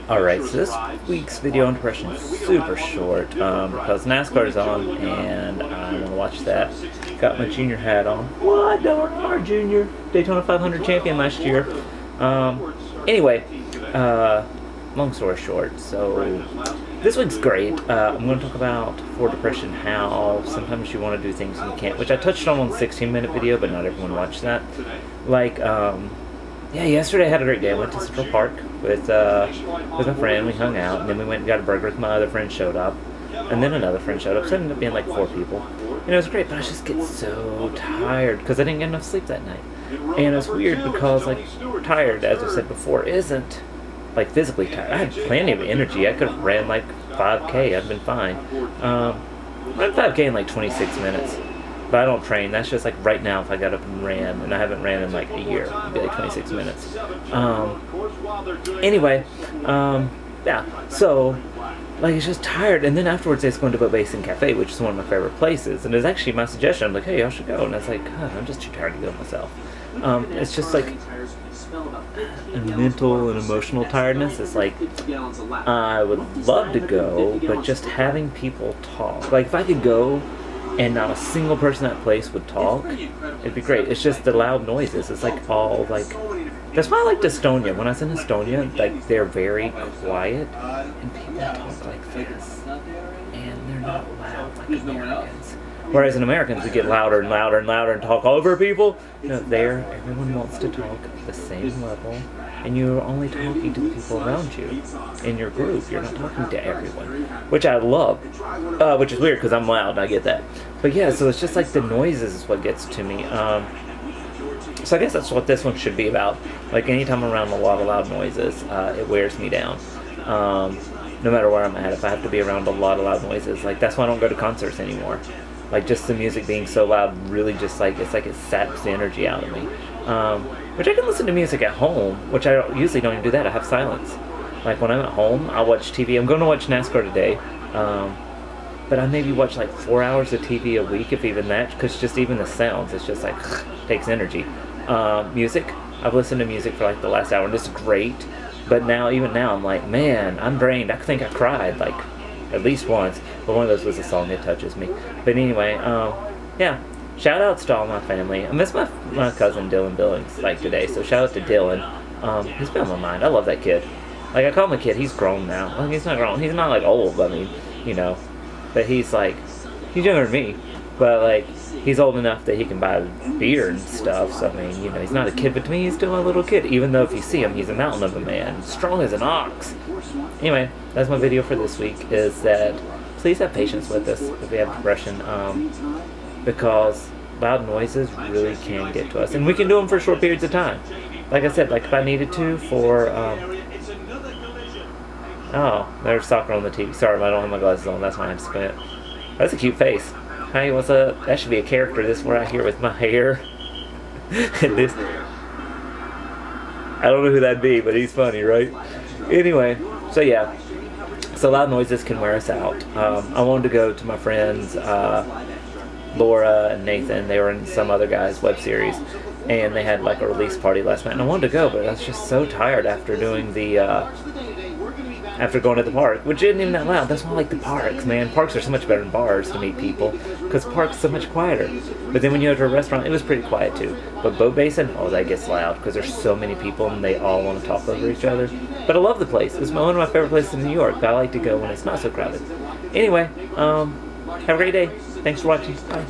Alright, so this week's video on depression is super short because NASCAR is on and I want to watch that. Got my junior hat on. What? Don't our junior Daytona 500 champion last year. Anyway, long story short, so this week's great. I'm going to talk about for depression how sometimes you want to do things and you can't, which I touched on the 16-minute video, but not everyone watched that. Like, yeah, yesterday I had a great day. I went to Central Park with my friend. We hung out, and then we went and got a burger with my other friend showed up, and then another friend showed up, so it ended up being like 4 people. And it was great, but I just get so tired because I didn't get enough sleep that night. And it's weird because, like, tired, as I said before, isn't, like, physically tired. I had plenty of energy. I could have ran, like, 5K. I'd been fine. I ran 5K in, like, 26 minutes. But I don't train. That's just like right now if I got up and ran, and I haven't ran in like a year, it'd be like 26 minutes. Anyway, yeah, so like it's just tired, and then afterwards it's going to Boat Basin Cafe, which is one of my favorite places, and it's actually my suggestion. I'm like, hey, y'all should go, and I was like, God, I'm just too tired to go myself. It's just like a mental and emotional tiredness. It's like I would love to go, but just having people talk. Like if I could go and not a single person at that place would talk, it'd be great. It's just the loud noises. It's like all like, that's why I liked Estonia. When I was in Estonia, like they're very quiet and people talk like this, and they're not loud like Americans. Whereas in Americans, we get louder and louder and louder and talk over people. No, there, everyone wants to talk at the same level, and you're only talking to the people around you in your group. You're not talking to everyone, which I love, which is weird because I'm loud, I get that. But yeah, so it's just like the noises is what gets to me. So I guess that's what this one should be about. Like anytime I'm around a lot of loud noises, it wears me down. No matter where I'm at, if I have to be around a lot of loud noises, like that's why I don't go to concerts anymore. Like just the music being so loud really just like, it's like it saps the energy out of me. Which I can listen to music at home, which I usually don't even do that. I have silence. Like when I'm at home, I watch TV. I'm going to watch NASCAR today. But I maybe watch like 4 hours of TV a week, if even that, because just even the sounds, it's just like, takes energy. Music, I've listened to music for like the last hour, and it's great. But now, even now, I'm like, man, I'm drained. I think I cried like at least once, but one of those was a song that touches me. But anyway, yeah, shout outs to all my family. I miss my cousin Dylan Billings like today, so shout out to Dylan. He's been on my mind. I love that kid. Like I call him a kid. He's grown now. Like he's not grown. He's not like old. I mean, you know, but he's like, he's younger than me, but like he's old enough that he can buy beer and stuff. So I mean, you know, he's not a kid, but to me, he's still a little kid. Even though if you see him, he's a mountain of a man, strong as an ox. Anyway, that's my video for this week, is that please have patience with us if we have depression, because loud noises really can get to us, and we can do them for short periods of time. Like I said, like if I needed to for, oh, there's soccer on the TV. Sorry, I don't have my glasses on, that's why I have to squint. That's a cute face. Hey, what's up? That should be a character, this one right here with my hair. And this, I don't know who that'd be, but he's funny, right? Anyway, so yeah, so loud noises can wear us out. I wanted to go to my friends, Laura and Nathan. They were in some other guy's web series, and they had like a release party last night, and I wanted to go, but I was just so tired after doing the, after going to the park, which isn't even that loud. That's why I like the parks, man. Parks are so much better than bars to meet people, because parks are so much quieter. But then when you go to a restaurant, it was pretty quiet too. But Boat Basin, oh, that gets loud, because there's so many people and they all want to talk over each other. But I love the place. It's one of my favorite places in New York, but I like to go when it's not so crowded. Anyway, have a great day. Thanks for watching. Bye.